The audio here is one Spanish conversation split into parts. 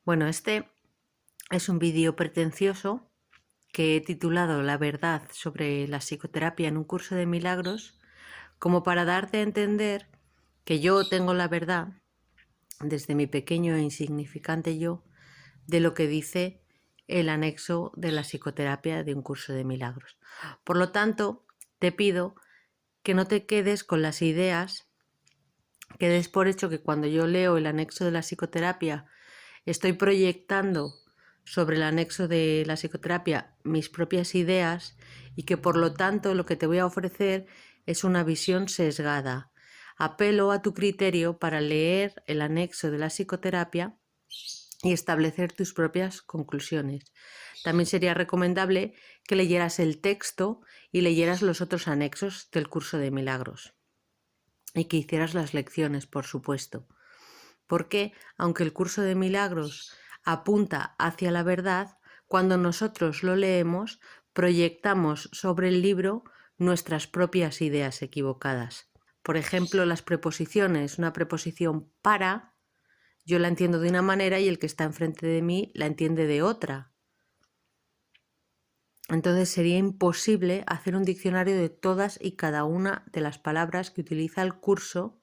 Bueno, este es un vídeo pretencioso que he titulado La verdad sobre la psicoterapia en un curso de milagros, como para darte a entender que yo tengo la verdad desde mi pequeño e insignificante yo de lo que dice el anexo de la psicoterapia de un curso de milagros. Por lo tanto, te pido que no te quedes con las ideas, que des por hecho que cuando yo leo el anexo de la psicoterapia estoy proyectando sobre el anexo de la psicoterapia mis propias ideas y que por lo tanto lo que te voy a ofrecer es una visión sesgada. Apelo a tu criterio para leer el anexo de la psicoterapia y establecer tus propias conclusiones. También sería recomendable que leyeras el texto y leyeras los otros anexos del curso de milagros y que hicieras las lecciones, por supuesto. Porque, aunque el curso de milagros apunta hacia la verdad, cuando nosotros lo leemos, proyectamos sobre el libro nuestras propias ideas equivocadas. Por ejemplo, las preposiciones. Una preposición para, yo la entiendo de una manera y el que está enfrente de mí la entiende de otra. Entonces sería imposible hacer un diccionario de todas y cada una de las palabras que utiliza el curso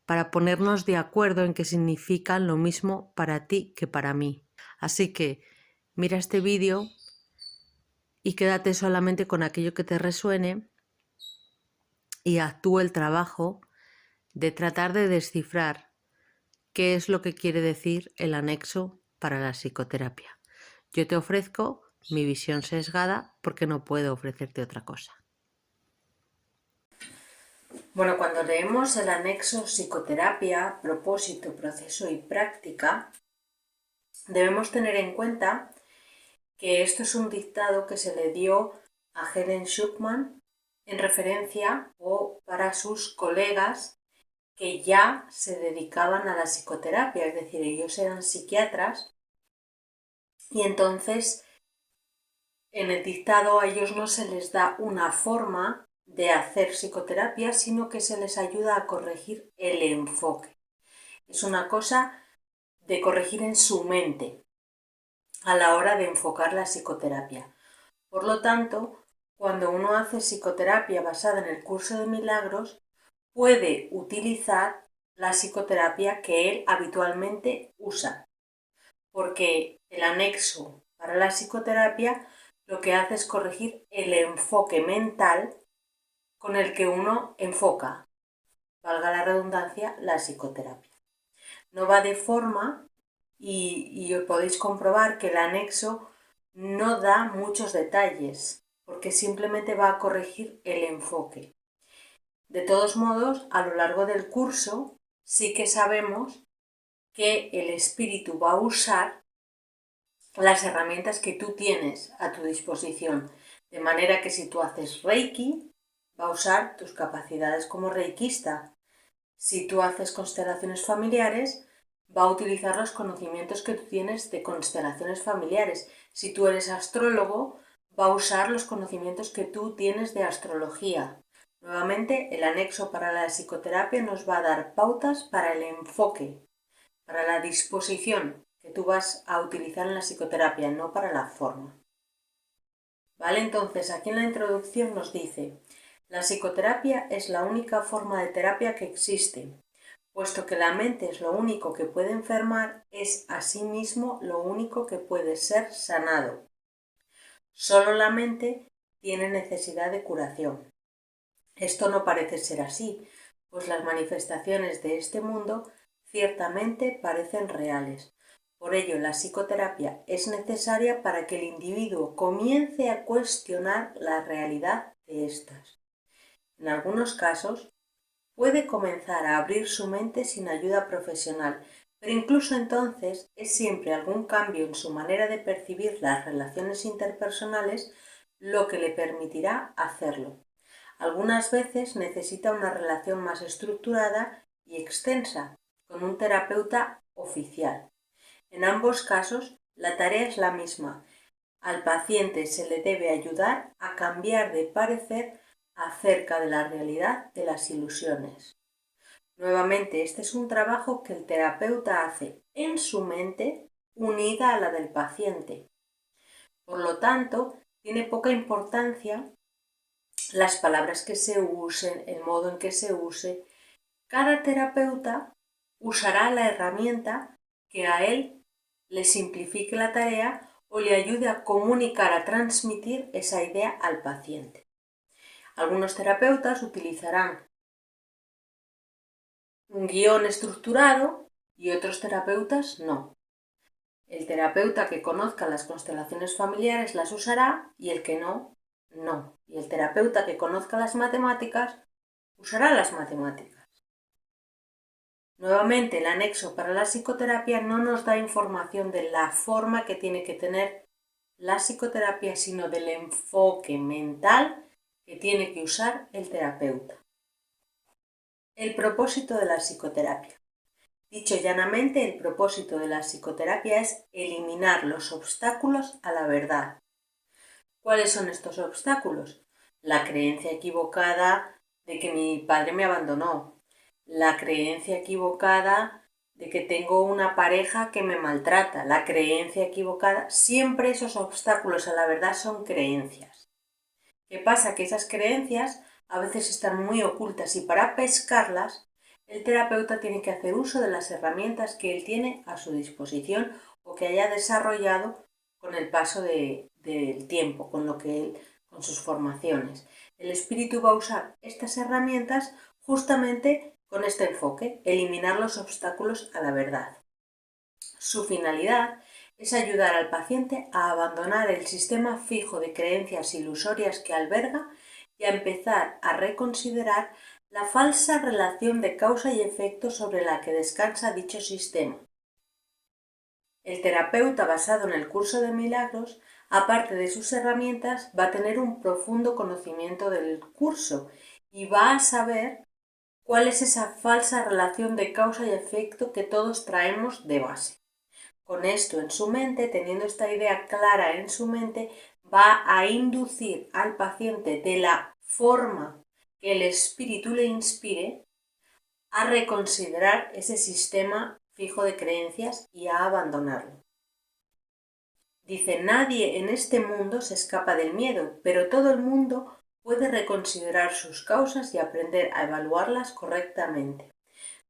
para ponernos de acuerdo en que significan lo mismo para ti que para mí. Así que mira este vídeo y quédate solamente con aquello que te resuene y actúa el trabajo de tratar de descifrar qué es lo que quiere decir el anexo para la psicoterapia. Yo te ofrezco mi visión sesgada porque no puedo ofrecerte otra cosa. Bueno, cuando leemos el anexo psicoterapia, propósito, proceso y práctica, debemos tener en cuenta que esto es un dictado que se le dio a Helen Schucman en referencia o para sus colegas que ya se dedicaban a la psicoterapia, es decir, ellos eran psiquiatras y entonces en el dictado a ellos no se les da una forma de hacer psicoterapia, sino que se les ayuda a corregir el enfoque. Es una cosa de corregir en su mente a la hora de enfocar la psicoterapia. Por lo tanto, cuando uno hace psicoterapia basada en el curso de milagros, puede utilizar la psicoterapia que él habitualmente usa, porque el anexo para la psicoterapia lo que hace es corregir el enfoque mental con el que uno enfoca, valga la redundancia, la psicoterapia. No va de forma, y podéis comprobar que el anexo no da muchos detalles, porque simplemente va a corregir el enfoque. De todos modos, a lo largo del curso sí que sabemos que el espíritu va a usar las herramientas que tú tienes a tu disposición. De manera que si tú haces Reiki, va a usar tus capacidades como reikista. Si tú haces constelaciones familiares, va a utilizar los conocimientos que tú tienes de constelaciones familiares. Si tú eres astrólogo, va a usar los conocimientos que tú tienes de astrología. Nuevamente, el anexo para la psicoterapia nos va a dar pautas para el enfoque, para la disposición que tú vas a utilizar en la psicoterapia, no para la forma. ¿Vale? Entonces, aquí en la introducción nos dice: la psicoterapia es la única forma de terapia que existe. Puesto que la mente es lo único que puede enfermar, es asimismo lo único que puede ser sanado. Solo la mente tiene necesidad de curación. Esto no parece ser así, pues las manifestaciones de este mundo ciertamente parecen reales. Por ello, la psicoterapia es necesaria para que el individuo comience a cuestionar la realidad de estas. En algunos casos, puede comenzar a abrir su mente sin ayuda profesional, pero incluso entonces es siempre algún cambio en su manera de percibir las relaciones interpersonales lo que le permitirá hacerlo. Algunas veces necesita una relación más estructurada y extensa con un terapeuta oficial. En ambos casos, la tarea es la misma. Al paciente se le debe ayudar a cambiar de parecer acerca de la realidad de las ilusiones. Nuevamente, este es un trabajo que el terapeuta hace en su mente unida a la del paciente. Por lo tanto, tiene poca importancia las palabras que se usen, el modo en que se use. Cada terapeuta usará la herramienta que a él le simplifique la tarea o le ayude a comunicar, a transmitir esa idea al paciente. Algunos terapeutas utilizarán un guión estructurado y otros terapeutas no. El terapeuta que conozca las constelaciones familiares las usará y el que no, no. Y el terapeuta que conozca las matemáticas usará las matemáticas. Nuevamente, el anexo para la psicoterapia no nos da información de la forma que tiene que tener la psicoterapia, sino del enfoque mental que tiene que usar el terapeuta. El propósito de la psicoterapia. Dicho llanamente, el propósito de la psicoterapia es eliminar los obstáculos a la verdad. ¿Cuáles son estos obstáculos? La creencia equivocada de que mi padre me abandonó, la creencia equivocada de que tengo una pareja que me maltrata, la creencia equivocada. Siempre esos obstáculos a la verdad son creencias. ¿Qué pasa? Que esas creencias a veces están muy ocultas y para pescarlas el terapeuta tiene que hacer uso de las herramientas que él tiene a su disposición o que haya desarrollado con el paso del tiempo, con sus formaciones. El espíritu va a usar estas herramientas justamente con este enfoque, eliminar los obstáculos a la verdad. Su finalidad es ayudar al paciente a abandonar el sistema fijo de creencias ilusorias que alberga y a empezar a reconsiderar la falsa relación de causa y efecto sobre la que descansa dicho sistema. El terapeuta basado en el curso de milagros, aparte de sus herramientas, va a tener un profundo conocimiento del curso y va a saber cuál es esa falsa relación de causa y efecto que todos traemos de base. Con esto en su mente, teniendo esta idea clara en su mente, va a inducir al paciente de la forma que el espíritu le inspire a reconsiderar ese sistema fijo de creencias y a abandonarlo. Dice, nadie en este mundo se escapa del miedo, pero todo el mundo puede reconsiderar sus causas y aprender a evaluarlas correctamente.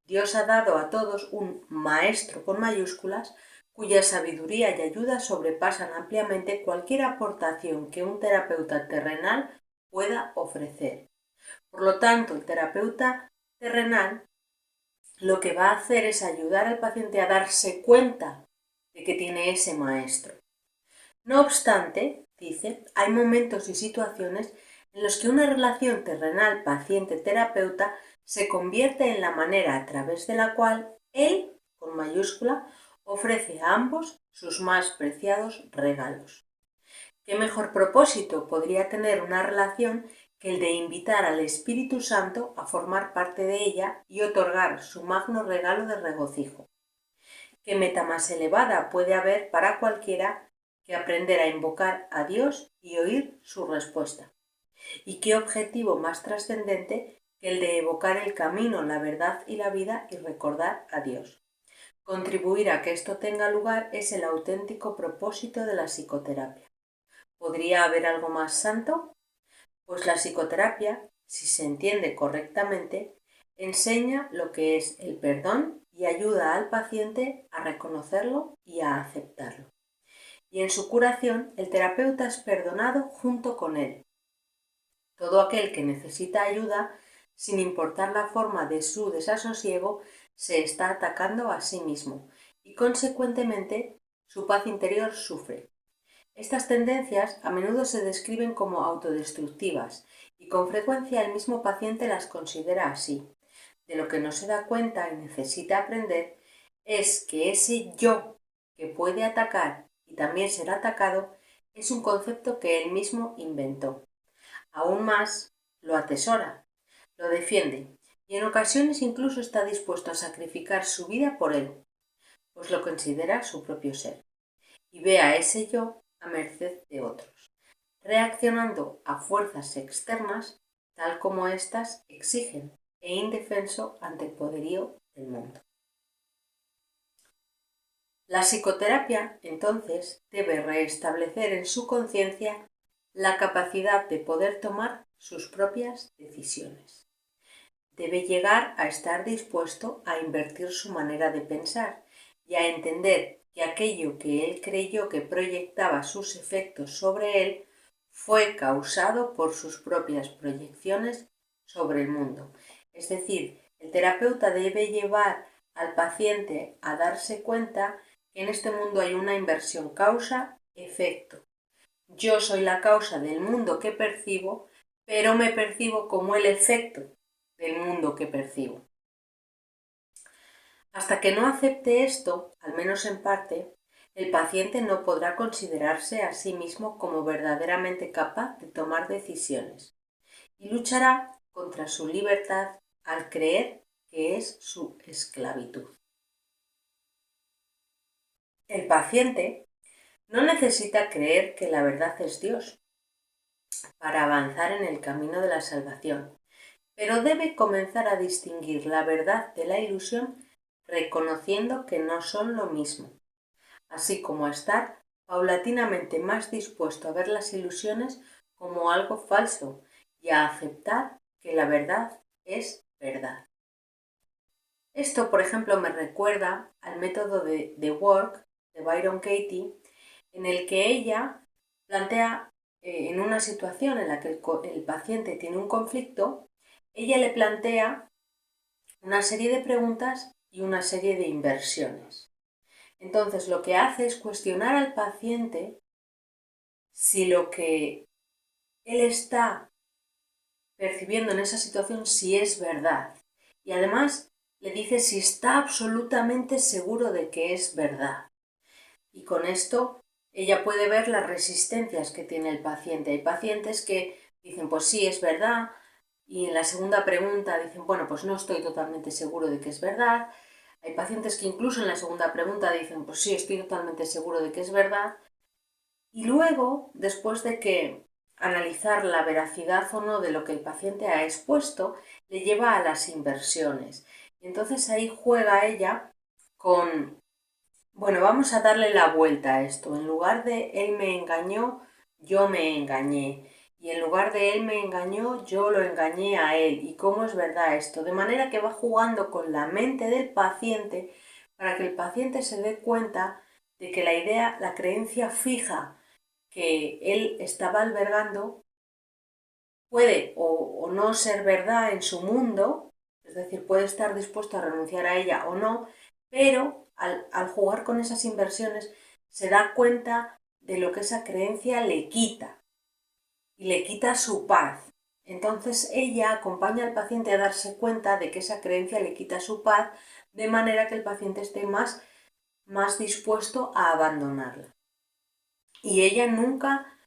Dios ha dado a todos un maestro con mayúsculas cuya sabiduría y ayuda sobrepasan ampliamente cualquier aportación que un terapeuta terrenal pueda ofrecer. Por lo tanto, el terapeuta terrenal lo que va a hacer es ayudar al paciente a darse cuenta de que tiene ese maestro. No obstante, dice, hay momentos y situaciones en los que una relación terrenal paciente-terapeuta se convierte en la manera a través de la cual él, con mayúscula, ofrece a ambos sus más preciados regalos. ¿Qué mejor propósito podría tener una relación que el de invitar al Espíritu Santo a formar parte de ella y otorgar su magno regalo de regocijo? ¿Qué meta más elevada puede haber para cualquiera que aprender a invocar a Dios y oír su respuesta? ¿Y qué objetivo más trascendente que el de evocar el camino, la verdad y la vida y recordar a Dios? Contribuir a que esto tenga lugar es el auténtico propósito de la psicoterapia. ¿Podría haber algo más santo? Pues la psicoterapia, si se entiende correctamente, enseña lo que es el perdón y ayuda al paciente a reconocerlo y a aceptarlo. Y en su curación, el terapeuta es perdonado junto con él. Todo aquel que necesita ayuda, sin importar la forma de su desasosiego, se está atacando a sí mismo y, consecuentemente, su paz interior sufre. Estas tendencias a menudo se describen como autodestructivas y con frecuencia el mismo paciente las considera así. De lo que no se da cuenta y necesita aprender es que ese yo que puede atacar y también ser atacado es un concepto que él mismo inventó. Aún más, lo atesora, lo defiende y en ocasiones incluso está dispuesto a sacrificar su vida por él, pues lo considera su propio ser, y ve a ese yo a merced de otros, reaccionando a fuerzas externas tal como éstas exigen, e indefenso ante el poderío del mundo. La psicoterapia, entonces, debe restablecer en su conciencia la capacidad de poder tomar sus propias decisiones. Debe llegar a estar dispuesto a invertir su manera de pensar y a entender que aquello que él creyó que proyectaba sus efectos sobre él fue causado por sus propias proyecciones sobre el mundo. Es decir, el terapeuta debe llevar al paciente a darse cuenta que en este mundo hay una inversión causa-efecto. Yo soy la causa del mundo que percibo, pero me percibo como el efecto del mundo que percibo. Hasta que no acepte esto, al menos en parte, el paciente no podrá considerarse a sí mismo como verdaderamente capaz de tomar decisiones y luchará contra su libertad al creer que es su esclavitud. El paciente no necesita creer que la verdad es Dios para avanzar en el camino de la salvación, pero debe comenzar a distinguir la verdad de la ilusión reconociendo que no son lo mismo, así como a estar paulatinamente más dispuesto a ver las ilusiones como algo falso y a aceptar que la verdad es verdad. Esto, por ejemplo, me recuerda al método de The Work de Byron Katie, en el que ella plantea en una situación en la que el paciente tiene un conflicto, ella le plantea una serie de preguntas y una serie de inversiones. Entonces, lo que hace es cuestionar al paciente si lo que él está percibiendo en esa situación si es verdad. Y además le dice si está absolutamente seguro de que es verdad. Y con esto ella puede ver las resistencias que tiene el paciente. Hay pacientes que dicen, pues sí, es verdad. Y en la segunda pregunta dicen, bueno, pues no estoy totalmente seguro de que es verdad. Hay pacientes que incluso en la segunda pregunta dicen, pues sí, estoy totalmente seguro de que es verdad. Y luego, después de que analizar la veracidad o no de lo que el paciente ha expuesto, le lleva a las inversiones. Y entonces ahí juega ella con, bueno, vamos a darle la vuelta a esto. En lugar de él me engañó, yo me engañé. Y en lugar de él me engañó, yo lo engañé a él. ¿Y cómo es verdad esto? De manera que va jugando con la mente del paciente para que el paciente se dé cuenta de que la idea, la creencia fija que él estaba albergando puede o no ser verdad en su mundo, es decir, puede estar dispuesto a renunciar a ella o no, pero al jugar con esas inversiones se da cuenta de lo que esa creencia le quita y le quita su paz. Entonces ella acompaña al paciente a darse cuenta de que esa creencia le quita su paz, de manera que el paciente esté más dispuesto a abandonarla. Y ella nunca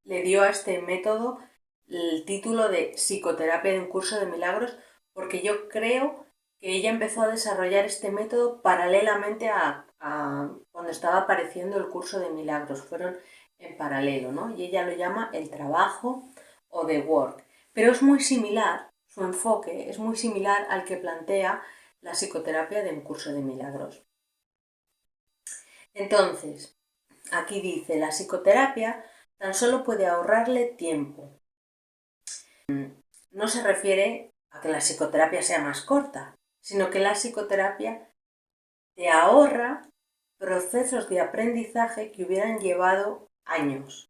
le dio a este método el título de psicoterapia de un curso de milagros, porque yo creo que ella empezó a desarrollar este método paralelamente a cuando estaba apareciendo el curso de milagros. Fueron en paralelo, ¿no? Y ella lo llama el trabajo o the work. Pero es muy similar, su enfoque es muy similar al que plantea la psicoterapia de un curso de milagros. Entonces, aquí dice, la psicoterapia tan solo puede ahorrarle tiempo. No se refiere a que la psicoterapia sea más corta, sino que la psicoterapia te ahorra procesos de aprendizaje que hubieran llevado años.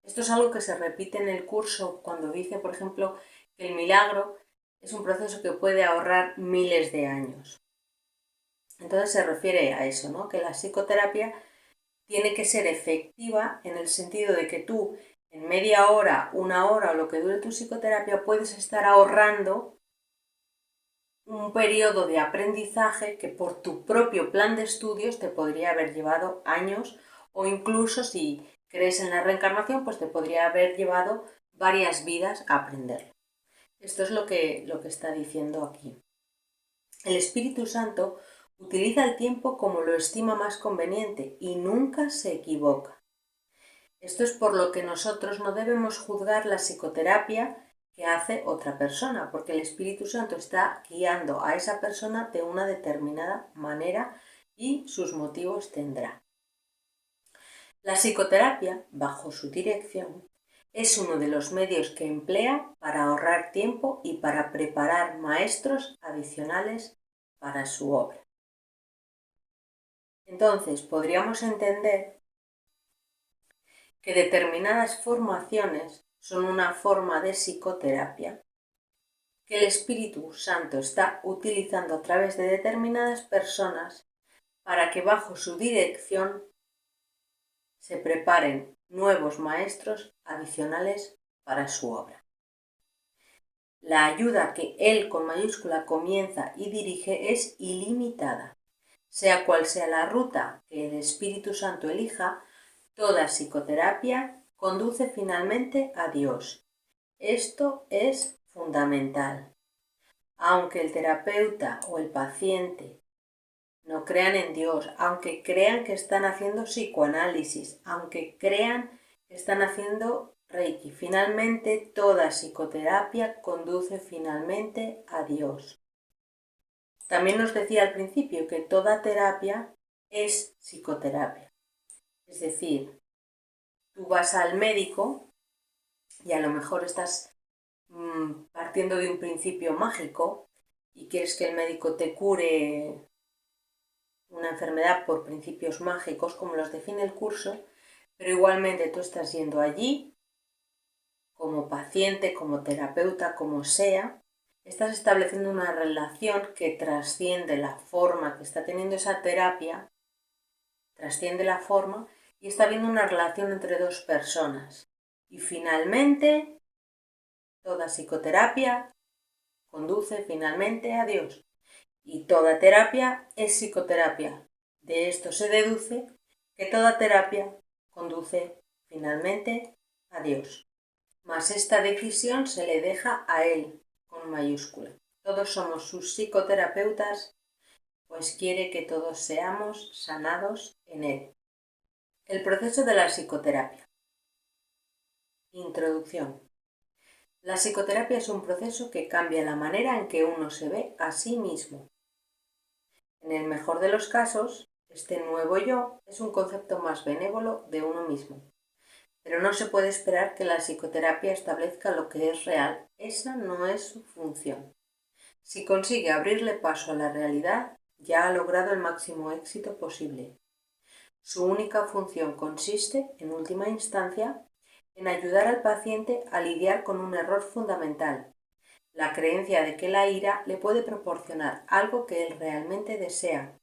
Esto es algo que se repite en el curso cuando dice, por ejemplo, que el milagro es un proceso que puede ahorrar miles de años. Entonces se refiere a eso, ¿no? Que la psicoterapia tiene que ser efectiva en el sentido de que tú en media hora, una hora o lo que dure tu psicoterapia puedes estar ahorrando un periodo de aprendizaje que por tu propio plan de estudios te podría haber llevado años o incluso si crees en la reencarnación pues te podría haber llevado varias vidas a aprenderlo. Esto es lo que está diciendo aquí. El Espíritu Santo utiliza el tiempo como lo estima más conveniente y nunca se equivoca. Esto es por lo que nosotros no debemos juzgar la psicoterapia que hace otra persona, porque el Espíritu Santo está guiando a esa persona de una determinada manera y sus motivos tendrá. La psicoterapia, bajo su dirección, es uno de los medios que emplea para ahorrar tiempo y para preparar maestros adicionales para su obra. Entonces, podríamos entender que determinadas formaciones son una forma de psicoterapia que el Espíritu Santo está utilizando a través de determinadas personas para que bajo su dirección se preparen nuevos maestros adicionales para su obra. La ayuda que Él con mayúscula comienza y dirige es ilimitada. Sea cual sea la ruta que el Espíritu Santo elija, toda psicoterapia conduce finalmente a Dios. Esto es fundamental. Aunque el terapeuta o el paciente no crean en Dios, aunque crean que están haciendo psicoanálisis, aunque crean que están haciendo Reiki, finalmente toda psicoterapia conduce finalmente a Dios. También nos decía al principio que toda terapia es psicoterapia. Es decir, tú vas al médico y a lo mejor estás partiendo de un principio mágico y quieres que el médico te cure una enfermedad por principios mágicos, como los define el curso, pero igualmente tú estás yendo allí como paciente, como terapeuta, como sea, estás estableciendo una relación que trasciende la forma que está teniendo esa terapia, trasciende la forma y está habiendo una relación entre dos personas. Y finalmente, toda psicoterapia conduce finalmente a Dios. Y toda terapia es psicoterapia. De esto se deduce que toda terapia conduce finalmente a Dios. Mas esta decisión se le deja a Él, con mayúscula. Todos somos sus psicoterapeutas, pues quiere que todos seamos sanados en Él. El proceso de la psicoterapia. Introducción. La psicoterapia es un proceso que cambia la manera en que uno se ve a sí mismo. En el mejor de los casos, este nuevo yo es un concepto más benévolo de uno mismo. Pero no se puede esperar que la psicoterapia establezca lo que es real. Esa no es su función. Si consigue abrirle paso a la realidad, ya ha logrado el máximo éxito posible. Su única función consiste, en última instancia, en ayudar al paciente a lidiar con un error fundamental, la creencia de que la ira le puede proporcionar algo que él realmente desea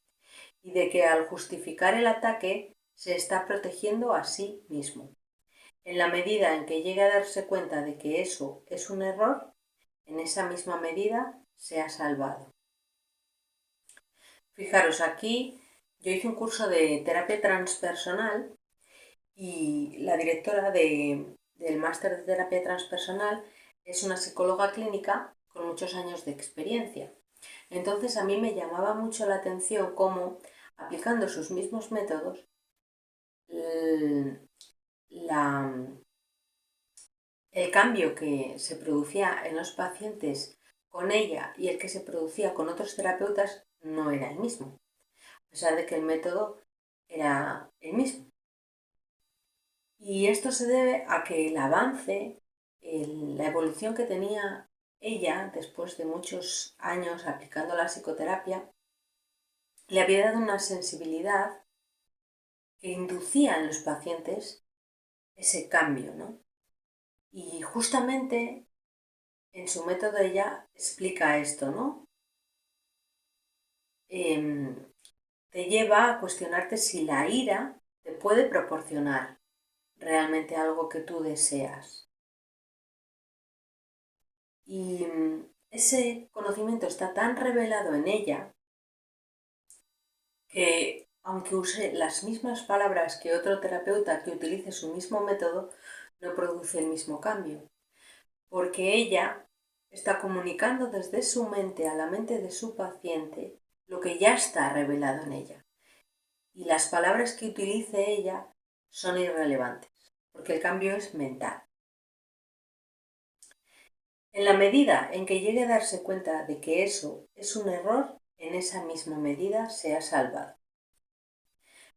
y de que al justificar el ataque se está protegiendo a sí mismo. En la medida en que llegue a darse cuenta de que eso es un error, en esa misma medida se ha salvado. Fijaros, aquí yo hice un curso de terapia transpersonal y la directora del máster de terapia transpersonal es una psicóloga clínica con muchos años de experiencia. Entonces a mí me llamaba mucho la atención cómo, aplicando sus mismos métodos, el cambio que se producía en los pacientes con ella y el que se producía con otros terapeutas no era el mismo, a pesar de que el método era el mismo. Y esto se debe a que el avance, la evolución que tenía ella después de muchos años aplicando la psicoterapia, le había dado una sensibilidad que inducía en los pacientes ese cambio, ¿no? Y justamente en su método ella explica esto, ¿no? Te lleva a cuestionarte si la ira te puede proporcionar realmente algo que tú deseas. Y ese conocimiento está tan revelado en ella que aunque use las mismas palabras que otro terapeuta que utilice su mismo método, no produce el mismo cambio. Porque ella está comunicando desde su mente a la mente de su paciente lo que ya está revelado en ella. Y las palabras que utilice ella son irrelevantes, porque el cambio es mental. En la medida en que llegue a darse cuenta de que eso es un error, en esa misma medida se ha salvado.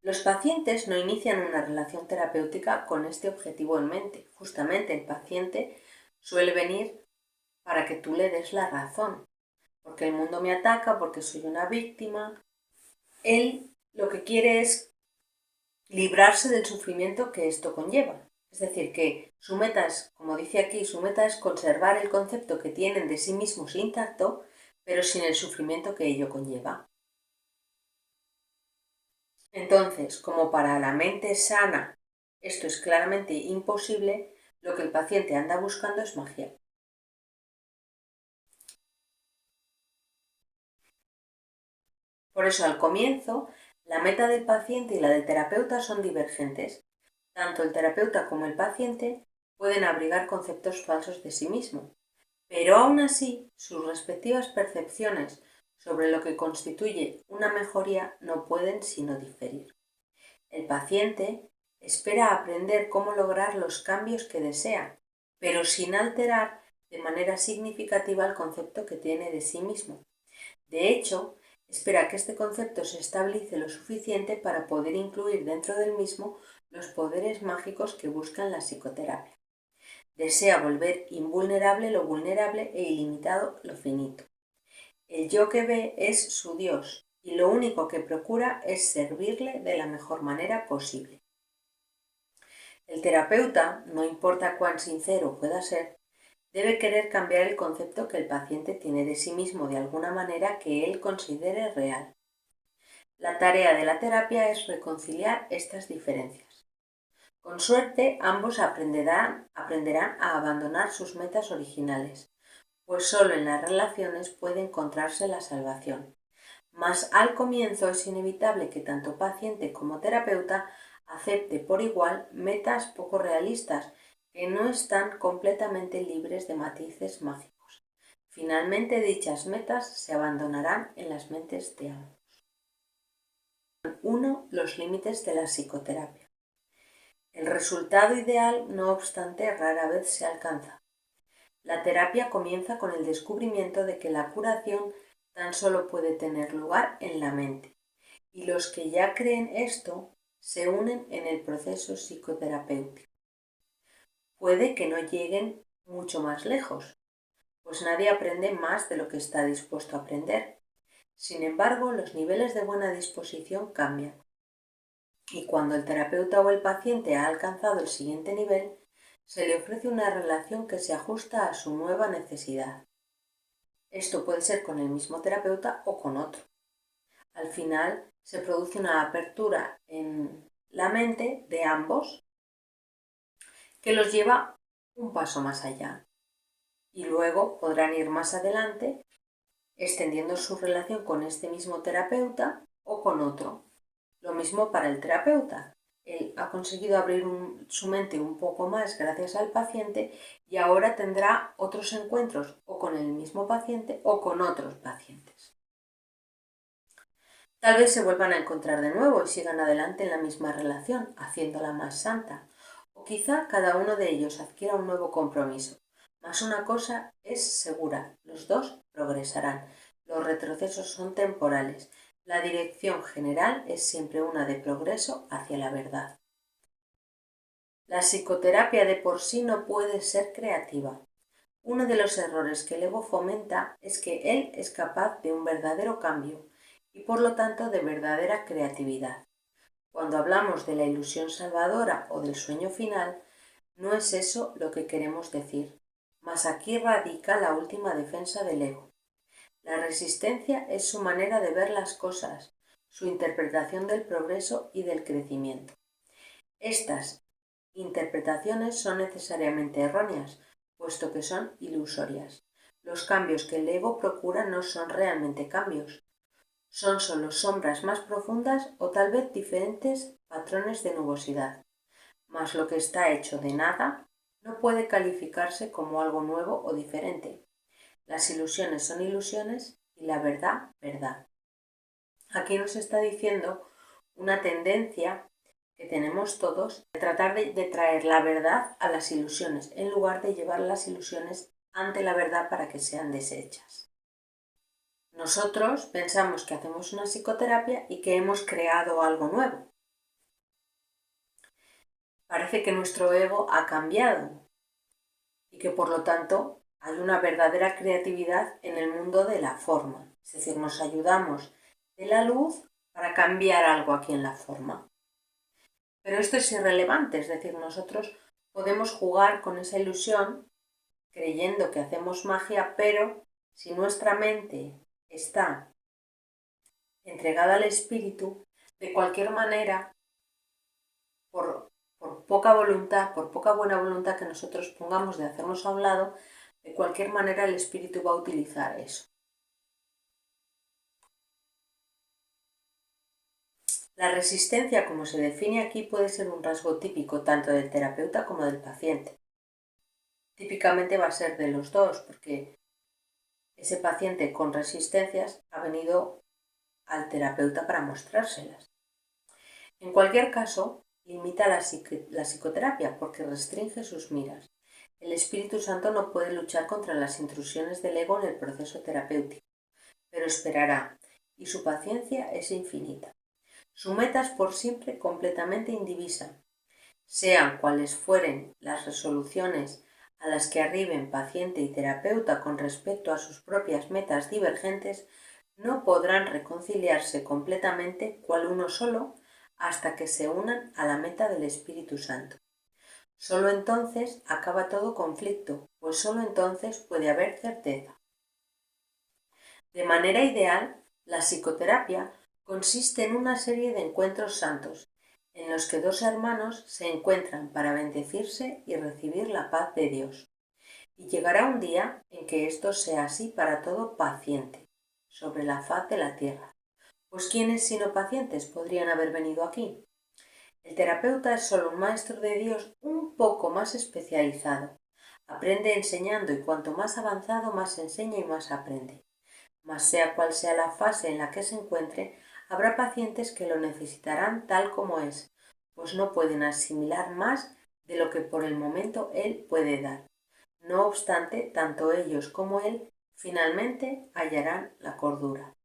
Los pacientes no inician una relación terapéutica con este objetivo en mente. Justamente el paciente suele venir para que tú le des la razón, porque el mundo me ataca, porque soy una víctima. Él lo que quiere es librarse del sufrimiento que esto conlleva. Es decir, que su meta es, como dice aquí, su meta es conservar el concepto que tienen de sí mismos intacto, pero sin el sufrimiento que ello conlleva. Entonces, como para la mente sana esto es claramente imposible, lo que el paciente anda buscando es magia. Por eso, al comienzo, la meta del paciente y la del terapeuta son divergentes. Tanto el terapeuta como el paciente pueden abrigar conceptos falsos de sí mismo, pero aún así sus respectivas percepciones sobre lo que constituye una mejoría no pueden sino diferir. El paciente espera aprender cómo lograr los cambios que desea, pero sin alterar de manera significativa el concepto que tiene de sí mismo. De hecho, espera que este concepto se estabilice lo suficiente para poder incluir dentro del mismo los poderes mágicos que buscan la psicoterapia. Desea volver invulnerable lo vulnerable e ilimitado lo finito. El yo que ve es su Dios y lo único que procura es servirle de la mejor manera posible. El terapeuta, no importa cuán sincero pueda ser, debe querer cambiar el concepto que el paciente tiene de sí mismo de alguna manera que él considere real. La tarea de la terapia es reconciliar estas diferencias. Con suerte, ambos aprenderán a abandonar sus metas originales, pues solo en las relaciones puede encontrarse la salvación. Mas al comienzo es inevitable que tanto paciente como terapeuta acepte por igual metas poco realistas que no están completamente libres de matices mágicos. Finalmente, dichas metas se abandonarán en las mentes de ambos. 1. Los límites de la psicoterapia. El resultado ideal, no obstante, rara vez se alcanza. La terapia comienza con el descubrimiento de que la curación tan solo puede tener lugar en la mente, y los que ya creen esto se unen en el proceso psicoterapéutico. Puede que no lleguen mucho más lejos, pues nadie aprende más de lo que está dispuesto a aprender. Sin embargo, los niveles de buena disposición cambian, y cuando el terapeuta o el paciente ha alcanzado el siguiente nivel, se le ofrece una relación que se ajusta a su nueva necesidad. Esto puede ser con el mismo terapeuta o con otro. Al final se produce una apertura en la mente de ambos que los lleva un paso más allá y luego podrán ir más adelante extendiendo su relación con este mismo terapeuta o con otro. Lo mismo para el terapeuta. Él ha conseguido abrir su mente un poco más gracias al paciente y ahora tendrá otros encuentros o con el mismo paciente o con otros pacientes. Tal vez se vuelvan a encontrar de nuevo y sigan adelante en la misma relación, haciéndola más santa. O quizá cada uno de ellos adquiera un nuevo compromiso. Mas una cosa es segura, los dos progresarán. Los retrocesos son temporales. La dirección general es siempre una de progreso hacia la verdad. La psicoterapia de por sí no puede ser creativa. Uno de los errores que el ego fomenta es que él es capaz de un verdadero cambio y por lo tanto de verdadera creatividad. Cuando hablamos de la ilusión salvadora o del sueño final, no es eso lo que queremos decir, mas aquí radica la última defensa del ego. La resistencia es su manera de ver las cosas, su interpretación del progreso y del crecimiento. Estas interpretaciones son necesariamente erróneas, puesto que son ilusorias. Los cambios que el ego procura no son realmente cambios, son solo sombras más profundas o tal vez diferentes patrones de nubosidad. Mas lo que está hecho de nada no puede calificarse como algo nuevo o diferente. Las ilusiones son ilusiones y la verdad, verdad. Aquí nos está diciendo una tendencia que tenemos todos de tratar de traer la verdad a las ilusiones, en lugar de llevar las ilusiones ante la verdad para que sean deshechas. Nosotros pensamos que hacemos una psicoterapia y que hemos creado algo nuevo. Parece que nuestro ego ha cambiado y que por lo tanto hay una verdadera creatividad en el mundo de la forma. Es decir, nos ayudamos de la luz para cambiar algo aquí en la forma. Pero esto es irrelevante, es decir, nosotros podemos jugar con esa ilusión creyendo que hacemos magia, pero si nuestra mente está entregada al espíritu, de cualquier manera, por poca voluntad, por poca buena voluntad que nosotros pongamos de hacernos a un lado, de cualquier manera el espíritu va a utilizar eso. La resistencia, como se define aquí, puede ser un rasgo típico tanto del terapeuta como del paciente. Típicamente va a ser de los dos, porque ese paciente con resistencias ha venido al terapeuta para mostrárselas. En cualquier caso, limita la psicoterapia porque restringe sus miras. El Espíritu Santo no puede luchar contra las intrusiones del ego en el proceso terapéutico, pero esperará, y su paciencia es infinita. Su meta es por siempre completamente indivisa. Sean cuales fueren las resoluciones a las que arriben paciente y terapeuta con respecto a sus propias metas divergentes, no podrán reconciliarse completamente cual uno solo hasta que se unan a la meta del Espíritu Santo. Solo entonces acaba todo conflicto, pues solo entonces puede haber certeza. De manera ideal, la psicoterapia consiste en una serie de encuentros santos, en los que dos hermanos se encuentran para bendecirse y recibir la paz de Dios. Y llegará un día en que esto sea así para todo paciente, sobre la faz de la tierra. Pues ¿quiénes sino pacientes podrían haber venido aquí? El terapeuta es solo un maestro de Dios un poco más especializado. Aprende enseñando y cuanto más avanzado más enseña y más aprende. Mas sea cual sea la fase en la que se encuentre, habrá pacientes que lo necesitarán tal como es, pues no pueden asimilar más de lo que por el momento él puede dar. No obstante, tanto ellos como él finalmente hallarán la cordura.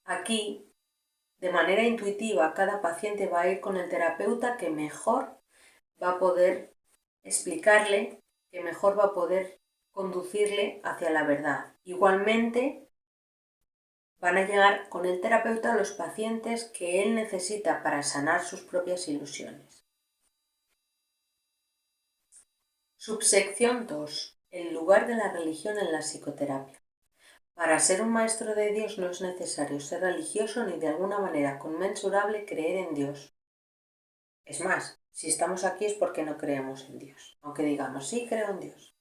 Aquí, de manera intuitiva, cada paciente va a ir con el terapeuta que mejor va a poder explicarle, que mejor va a poder conducirle hacia la verdad. Igualmente, van a llegar con el terapeuta los pacientes que él necesita para sanar sus propias ilusiones. Subsección 2. El lugar de la religión en la psicoterapia. Para ser un maestro de Dios no es necesario ser religioso ni de alguna manera conmensurable creer en Dios. Es más, si estamos aquí es porque no creemos en Dios, aunque digamos sí creo en Dios.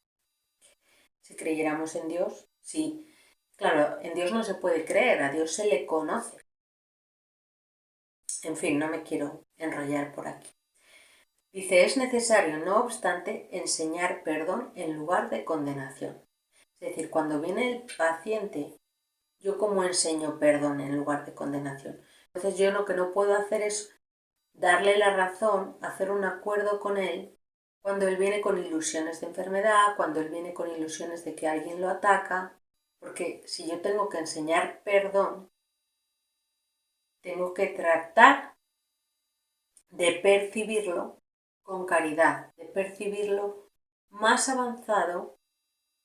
Si creyéramos en Dios, sí. Claro, en Dios no se puede creer, a Dios se le conoce. En fin, no me quiero enrollar por aquí. Dice, es necesario, no obstante, enseñar perdón en lugar de condenación. Es decir, cuando viene el paciente, ¿yo cómo enseño perdón en lugar de condenación? Entonces yo lo que no puedo hacer es darle la razón, hacer un acuerdo con él, cuando él viene con ilusiones de enfermedad, cuando él viene con ilusiones de que alguien lo ataca, porque si yo tengo que enseñar perdón, tengo que tratar de percibirlo con caridad, de percibirlo más avanzado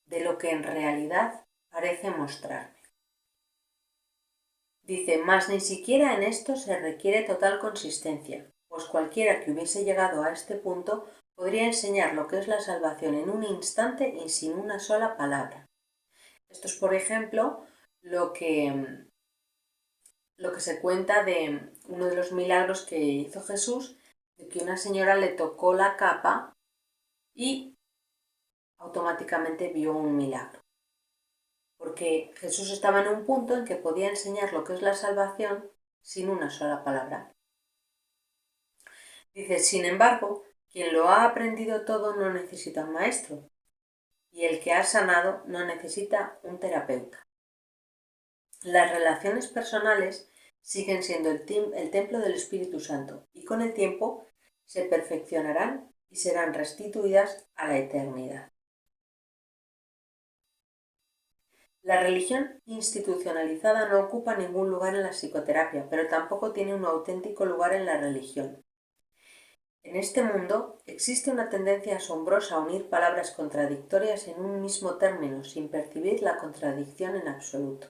de lo que en realidad parece mostrarme. Dice, mas ni siquiera en esto se requiere total consistencia, pues cualquiera que hubiese llegado a este punto podría enseñar lo que es la salvación en un instante y sin una sola palabra. Esto es, por ejemplo, lo que se cuenta de uno de los milagros que hizo Jesús, de que una señora le tocó la capa y automáticamente vio un milagro. Porque Jesús estaba en un punto en que podía enseñar lo que es la salvación sin una sola palabra. Dice, sin embargo, quien lo ha aprendido todo no necesita un maestro, y el que ha sanado no necesita un terapeuta. Las relaciones personales siguen siendo el templo del Espíritu Santo, y con el tiempo se perfeccionarán y serán restituidas a la eternidad. La religión institucionalizada no ocupa ningún lugar en la psicoterapia, pero tampoco tiene un auténtico lugar en la religión. En este mundo existe una tendencia asombrosa a unir palabras contradictorias en un mismo término sin percibir la contradicción en absoluto.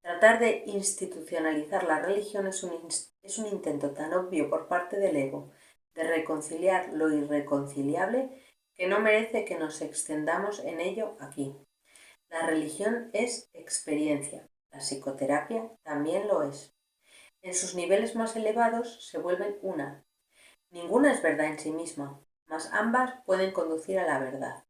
Tratar de institucionalizar la religión es un intento tan obvio por parte del ego de reconciliar lo irreconciliable que no merece que nos extendamos en ello aquí. La religión es experiencia, la psicoterapia también lo es. En sus niveles más elevados se vuelven una. Ninguna es verdad en sí misma, mas ambas pueden conducir a la verdad.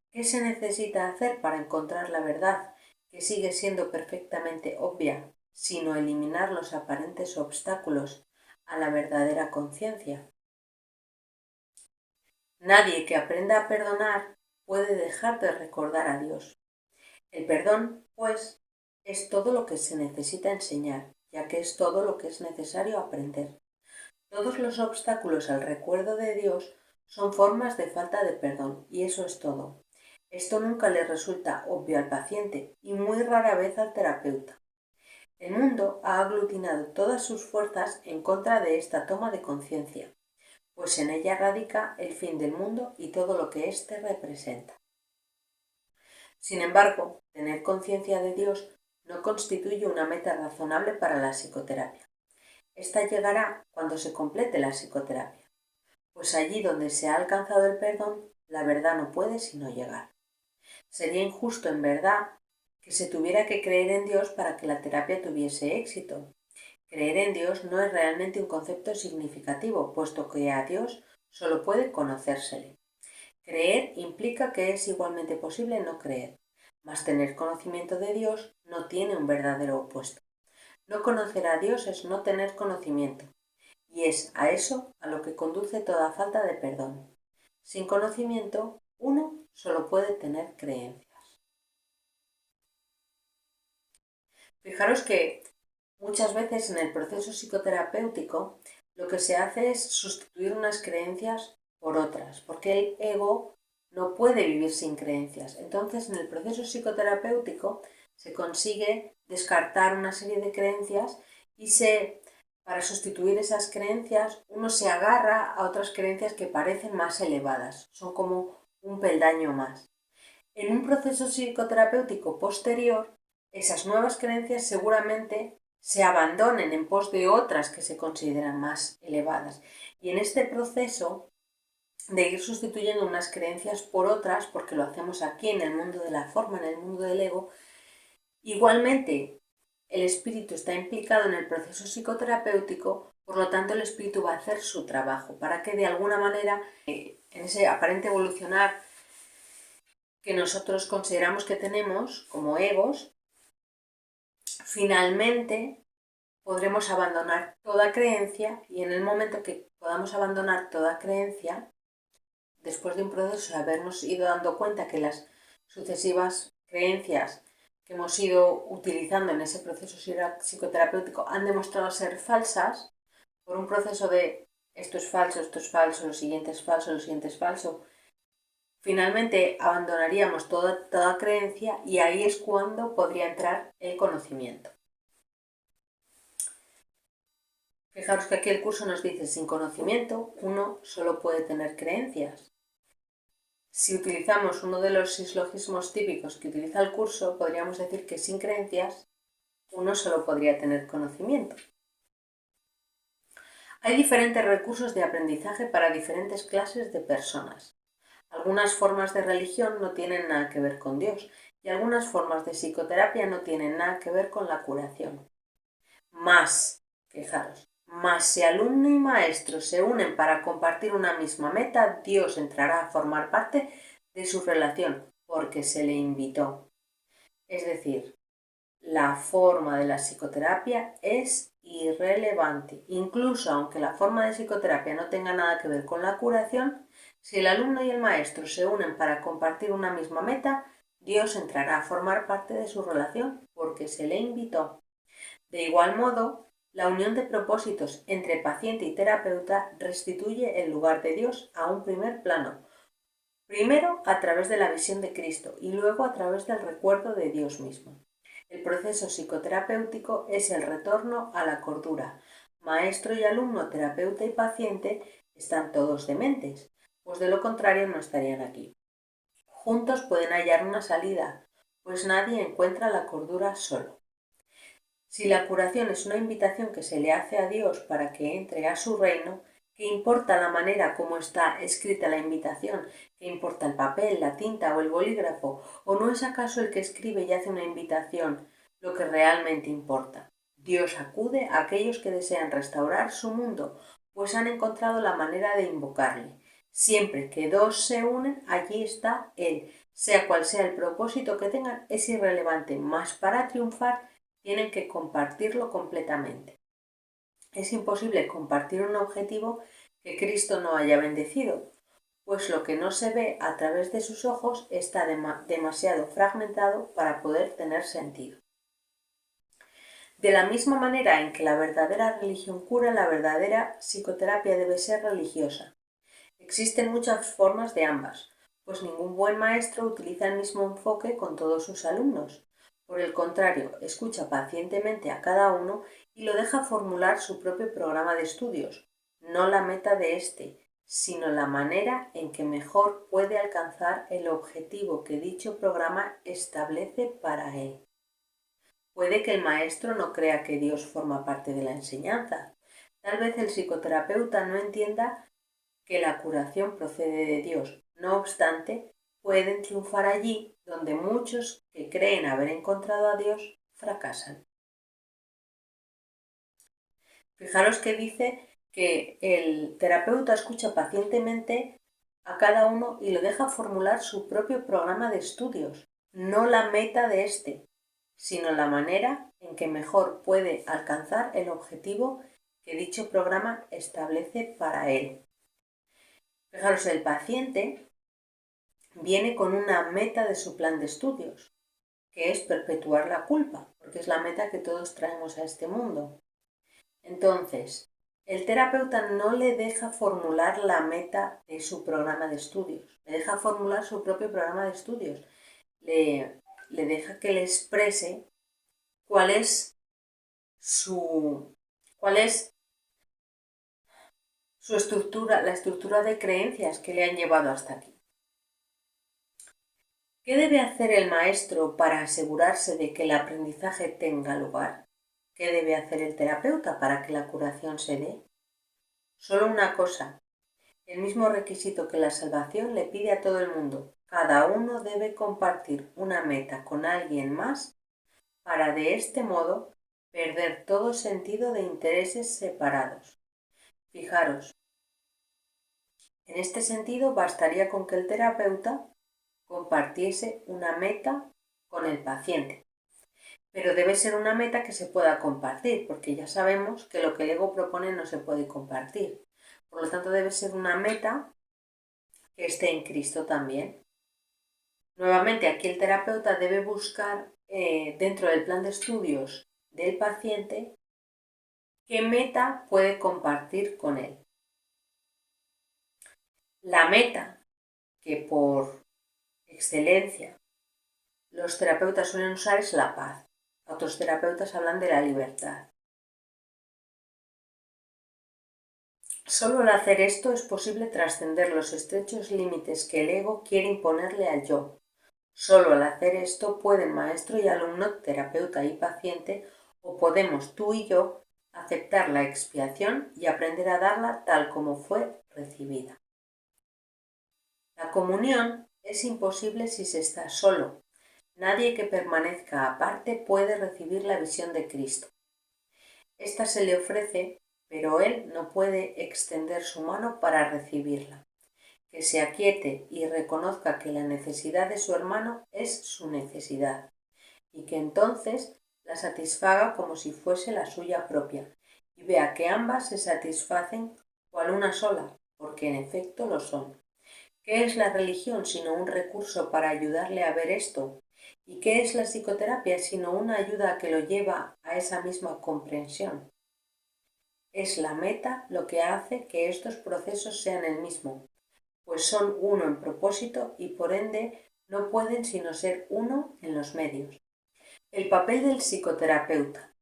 ¿Qué se necesita hacer para encontrar la verdad, que sigue siendo perfectamente obvia, sino eliminar los aparentes obstáculos a la verdadera conciencia? Nadie que aprenda a perdonar puede dejar de recordar a Dios. El perdón, pues, es todo lo que se necesita enseñar, ya que es todo lo que es necesario aprender. Todos los obstáculos al recuerdo de Dios son formas de falta de perdón, y eso es todo. Esto nunca le resulta obvio al paciente y muy rara vez al terapeuta. El mundo ha aglutinado todas sus fuerzas en contra de esta toma de conciencia, pues en ella radica el fin del mundo y todo lo que éste representa. Sin embargo, tener conciencia de Dios no constituye una meta razonable para la psicoterapia. Esta llegará cuando se complete la psicoterapia, pues allí donde se ha alcanzado el perdón, la verdad no puede sino llegar. Sería injusto, en verdad, que se tuviera que creer en Dios para que la terapia tuviese éxito. Creer en Dios no es realmente un concepto significativo, puesto que a Dios solo puede conocérsele. Creer implica que es igualmente posible no creer, mas tener conocimiento de Dios no tiene un verdadero opuesto. No conocer a Dios es no tener conocimiento, y es a eso a lo que conduce toda falta de perdón. Sin conocimiento, uno solo puede tener creencias. Fijaros que muchas veces en el proceso psicoterapéutico lo que se hace es sustituir unas creencias por otras, porque el ego no puede vivir sin creencias. Entonces, en el proceso psicoterapéutico se consigue descartar una serie de creencias y para sustituir esas creencias uno se agarra a otras creencias que parecen más elevadas, son como un peldaño más. En un proceso psicoterapéutico posterior, esas nuevas creencias seguramente se abandonen en pos de otras que se consideran más elevadas. Y en este proceso de ir sustituyendo unas creencias por otras, porque lo hacemos aquí en el mundo de la forma, en el mundo del ego, igualmente el espíritu está implicado en el proceso psicoterapéutico, por lo tanto el espíritu va a hacer su trabajo para que de alguna manera en ese aparente evolucionar que nosotros consideramos que tenemos como egos, finalmente podremos abandonar toda creencia, y en el momento que podamos abandonar toda creencia, después de un proceso de habernos ido dando cuenta que las sucesivas creencias que hemos ido utilizando en ese proceso psicoterapéutico han demostrado ser falsas, por un proceso de esto es falso, lo siguiente es falso, lo siguiente es falso, finalmente abandonaríamos toda creencia, y ahí es cuando podría entrar el conocimiento. Fijaros que aquí el curso nos dice, sin conocimiento uno solo puede tener creencias. Si utilizamos uno de los silogismos típicos que utiliza el curso, podríamos decir que sin creencias uno solo podría tener conocimiento. Hay diferentes recursos de aprendizaje para diferentes clases de personas. Algunas formas de religión no tienen nada que ver con Dios, y algunas formas de psicoterapia no tienen nada que ver con la curación. Fijaros, si alumno y maestro se unen para compartir una misma meta, Dios entrará a formar parte de su relación, porque se le invitó. Es decir, la forma de la psicoterapia es irrelevante. Incluso aunque la forma de psicoterapia no tenga nada que ver con la curación, si el alumno y el maestro se unen para compartir una misma meta, Dios entrará a formar parte de su relación porque se le invitó. De igual modo, la unión de propósitos entre paciente y terapeuta restituye el lugar de Dios a un primer plano, Primero a través de la visión de Cristo y luego a través del recuerdo de Dios mismo. El proceso psicoterapéutico es el retorno a la cordura. Maestro y alumno, terapeuta y paciente están todos dementes, pues de lo contrario no estarían aquí. Juntos pueden hallar una salida, pues nadie encuentra la cordura solo. Si la curación es una invitación que se le hace a Dios para que entre a su reino, ¿qué importa la manera como está escrita la invitación? ¿Qué importa el papel, la tinta o el bolígrafo? ¿O no es acaso el que escribe y hace una invitación lo que realmente importa? Dios acude a aquellos que desean restaurar su mundo, pues han encontrado la manera de invocarle. Siempre que dos se unen, allí está Él. Sea cual sea el propósito que tengan, es irrelevante, mas para triunfar tienen que compartirlo completamente. Es imposible compartir un objetivo que Cristo no haya bendecido, pues lo que no se ve a través de sus ojos está demasiado fragmentado para poder tener sentido. De la misma manera en que la verdadera religión cura, la verdadera psicoterapia debe ser religiosa. Existen muchas formas de ambas, pues ningún buen maestro utiliza el mismo enfoque con todos sus alumnos. Por el contrario, escucha pacientemente a cada uno y lo deja formular su propio programa de estudios, no la meta de éste, sino la manera en que mejor puede alcanzar el objetivo que dicho programa establece para él. Puede que el maestro no crea que Dios forma parte de la enseñanza. Tal vez el psicoterapeuta no entienda que la curación procede de Dios. No obstante, pueden triunfar allí donde muchos que creen haber encontrado a Dios fracasan. Fijaros que dice que el terapeuta escucha pacientemente a cada uno y lo deja formular su propio programa de estudios, no la meta de éste, sino la manera en que mejor puede alcanzar el objetivo que dicho programa establece para él. Fijaros, el paciente viene con una meta de su plan de estudios, que es perpetuar la culpa, porque es la meta que todos traemos a este mundo. Entonces, el terapeuta no le deja formular la meta de su programa de estudios, le deja formular su propio programa de estudios, le deja que le exprese cuál es cuál es su estructura, la estructura de creencias que le han llevado hasta aquí. ¿Qué debe hacer el maestro para asegurarse de que el aprendizaje tenga lugar? ¿Qué debe hacer el terapeuta para que la curación se dé? Solo una cosa, el mismo requisito que la salvación le pide a todo el mundo. Cada uno debe compartir una meta con alguien más para de este modo perder todo sentido de intereses separados. Fijaros, en este sentido bastaría con que el terapeuta compartiese una meta con el paciente. Pero debe ser una meta que se pueda compartir, porque ya sabemos que lo que el ego propone no se puede compartir. Por lo tanto, debe ser una meta que esté en Cristo también. Nuevamente, aquí el terapeuta debe buscar dentro del plan de estudios del paciente qué meta puede compartir con él. La meta que por excelencia los terapeutas suelen usar es la paz. Otros terapeutas hablan de la libertad. Solo al hacer esto es posible trascender los estrechos límites que el ego quiere imponerle al yo. Solo al hacer esto pueden maestro y alumno, terapeuta y paciente, o podemos tú y yo, aceptar la expiación y aprender a darla tal como fue recibida. La comunión es imposible si se está solo. Nadie que permanezca aparte puede recibir la visión de Cristo. Esta se le ofrece, pero él no puede extender su mano para recibirla. Que se aquiete y reconozca que la necesidad de su hermano es su necesidad, y que entonces la satisfaga como si fuese la suya propia, y vea que ambas se satisfacen cual una sola, porque en efecto lo son. ¿Qué es la religión sino un recurso para ayudarle a ver esto? ¿Y qué es la psicoterapia sino una ayuda que lo lleva a esa misma comprensión? Es la meta lo que hace que estos procesos sean el mismo, pues son uno en propósito y por ende no pueden sino ser uno en los medios. El papel del psicoterapeuta.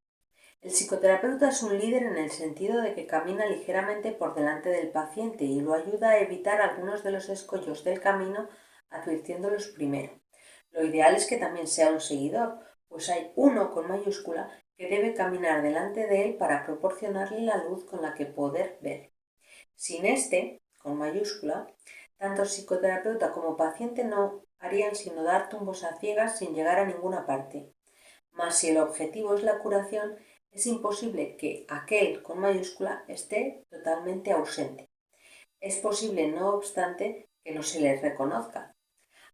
El psicoterapeuta es un líder en el sentido de que camina ligeramente por delante del paciente y lo ayuda a evitar algunos de los escollos del camino, advirtiéndolos primero. Lo ideal es que también sea un seguidor, pues hay uno con mayúscula que debe caminar delante de él para proporcionarle la luz con la que poder ver. Sin este, con mayúscula, tanto psicoterapeuta como paciente no harían sino dar tumbos a ciegas sin llegar a ninguna parte. Mas si el objetivo es la curación, es imposible que aquel con mayúscula esté totalmente ausente. Es posible, no obstante, que no se le reconozca.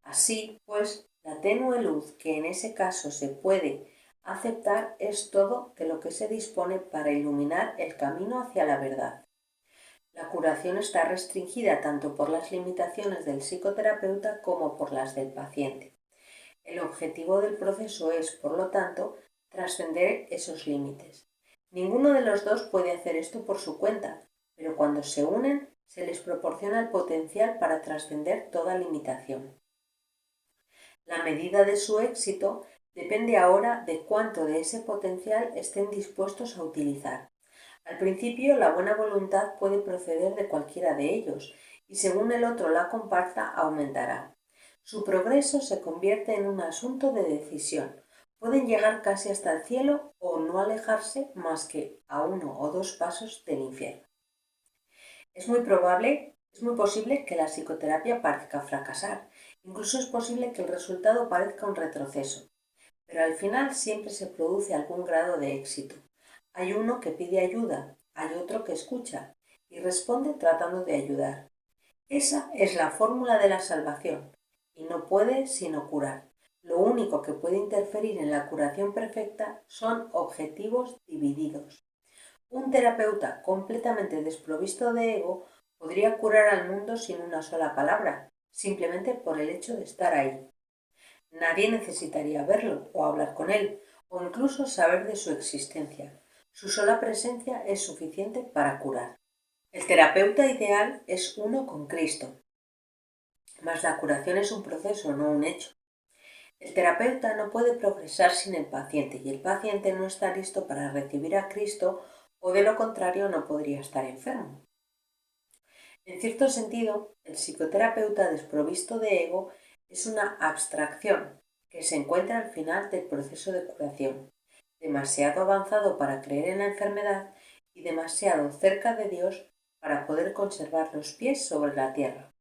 Así pues, la tenue luz que en ese caso se puede aceptar es todo de lo que se dispone para iluminar el camino hacia la verdad. La curación está restringida tanto por las limitaciones del psicoterapeuta como por las del paciente. El objetivo del proceso es, por lo tanto, trascender esos límites. Ninguno de los dos puede hacer esto por su cuenta, pero cuando se unen se les proporciona el potencial para trascender toda limitación. La medida de su éxito depende ahora de cuánto de ese potencial estén dispuestos a utilizar. Al principio, la buena voluntad puede proceder de cualquiera de ellos, y según el otro la comparta, aumentará. Su progreso se convierte en un asunto de decisión. Pueden llegar casi hasta el cielo o no alejarse más que a 1 o 2 pasos del infierno. Es muy posible que la psicoterapia parezca fracasar. Incluso es posible que el resultado parezca un retroceso. Pero al final siempre se produce algún grado de éxito. Hay uno que pide ayuda, hay otro que escucha y responde tratando de ayudar. Esa es la fórmula de la salvación y no puede sino curar. Lo único que puede interferir en la curación perfecta son objetivos divididos. Un terapeuta completamente desprovisto de ego podría curar al mundo sin una sola palabra, simplemente por el hecho de estar ahí. Nadie necesitaría verlo o hablar con él, o incluso saber de su existencia. Su sola presencia es suficiente para curar. El terapeuta ideal es uno con Cristo, mas la curación es un proceso, no un hecho. El terapeuta no puede progresar sin el paciente y el paciente no está listo para recibir a Cristo o de lo contrario no podría estar enfermo. En cierto sentido, el psicoterapeuta desprovisto de ego es una abstracción que se encuentra al final del proceso de curación, demasiado avanzado para creer en la enfermedad y demasiado cerca de Dios para poder conservar los pies sobre la tierra.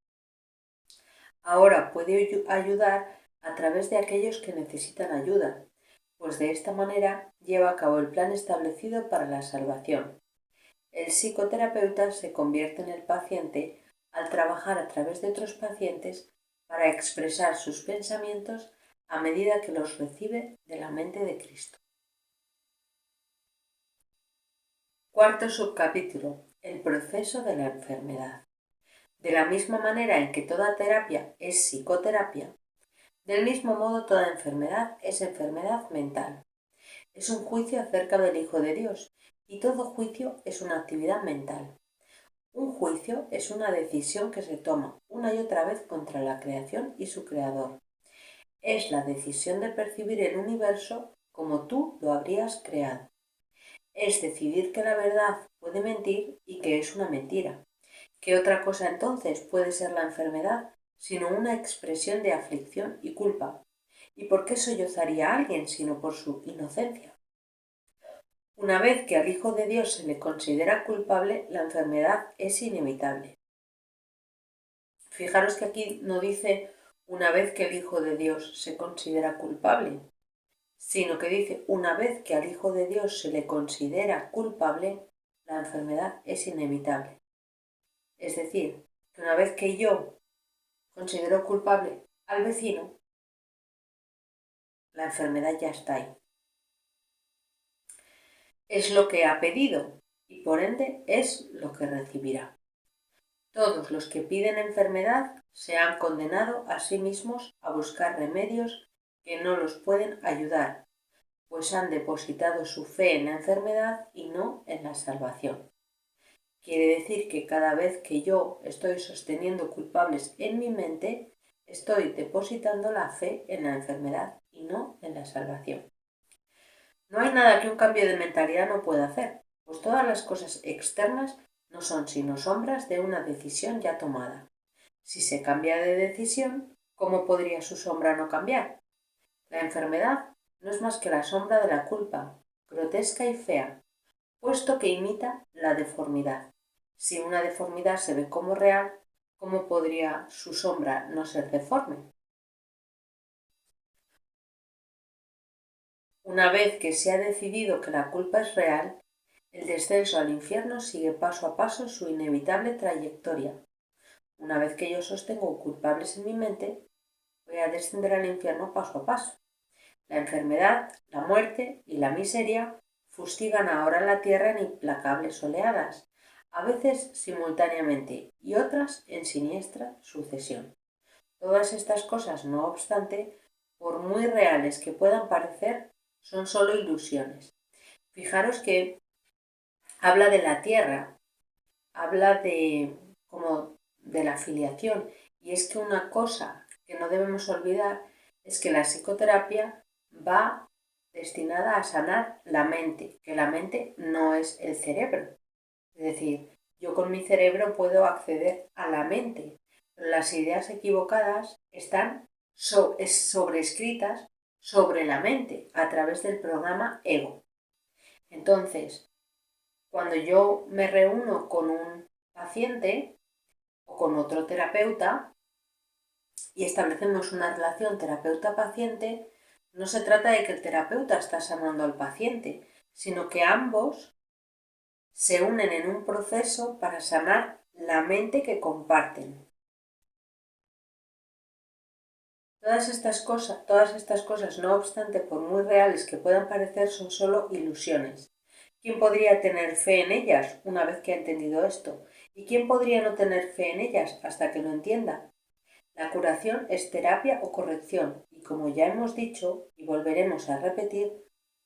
Ahora puede ayudar a través de aquellos que necesitan ayuda, pues de esta manera lleva a cabo el plan establecido para la salvación. El psicoterapeuta se convierte en el paciente al trabajar a través de otros pacientes para expresar sus pensamientos a medida que los recibe de la mente de Cristo. Cuarto subcapítulo: el proceso de la enfermedad. De la misma manera en que toda terapia es psicoterapia, del mismo modo toda enfermedad es enfermedad mental. Es un juicio acerca del Hijo de Dios, y todo juicio es una actividad mental. Un juicio es una decisión que se toma una y otra vez contra la creación y su creador. Es la decisión de percibir el universo como tú lo habrías creado. Es decidir que la verdad puede mentir y que es una mentira. ¿Qué otra cosa entonces puede ser la enfermedad sino una expresión de aflicción y culpa? ¿Y por qué sollozaría a alguien sino por su inocencia? Una vez que al Hijo de Dios se le considera culpable, la enfermedad es inevitable. Fijaros que aquí no dice una vez que el Hijo de Dios se considera culpable, sino que dice una vez que al Hijo de Dios se le considera culpable, la enfermedad es inevitable. Es decir, que una vez que yo considero culpable al vecino, la enfermedad ya está ahí. Es lo que ha pedido y por ende es lo que recibirá. Todos los que piden enfermedad se han condenado a sí mismos a buscar remedios que no los pueden ayudar, pues han depositado su fe en la enfermedad y no en la salvación. Quiere decir que cada vez que yo estoy sosteniendo culpables en mi mente, estoy depositando la fe en la enfermedad y no en la salvación. No hay nada que un cambio de mentalidad no pueda hacer, pues todas las cosas externas no son sino sombras de una decisión ya tomada. Si se cambia de decisión, ¿cómo podría su sombra no cambiar? La enfermedad no es más que la sombra de la culpa, grotesca y fea, puesto que imita la deformidad. Si una deformidad se ve como real, ¿cómo podría su sombra no ser deforme? Una vez que se ha decidido que la culpa es real, el descenso al infierno sigue paso a paso su inevitable trayectoria. Una vez que yo sostengo culpables en mi mente, voy a descender al infierno paso a paso. La enfermedad, la muerte y la miseria fustigan ahora la tierra en implacables oleadas, a veces simultáneamente y otras en siniestra sucesión. Todas estas cosas, no obstante, por muy reales que puedan parecer, son solo ilusiones. Fijaros que habla de la tierra, habla como de la filiación, y es que una cosa que no debemos olvidar es que la psicoterapia va destinada a sanar la mente, que la mente no es el cerebro. Es decir, yo con mi cerebro puedo acceder a la mente, pero las ideas equivocadas están sobrescritas sobre la mente a través del programa ego. Entonces, cuando yo me reúno con un paciente o con otro terapeuta y establecemos una relación terapeuta-paciente, no se trata de que el terapeuta está sanando al paciente, sino que ambos se unen en un proceso para sanar la mente que comparten. Todas estas cosas, no obstante, por muy reales que puedan parecer, son solo ilusiones. ¿Quién podría tener fe en ellas una vez que ha entendido esto? ¿Y quién podría no tener fe en ellas hasta que lo entienda? La curación es terapia o corrección, y como ya hemos dicho y volveremos a repetir,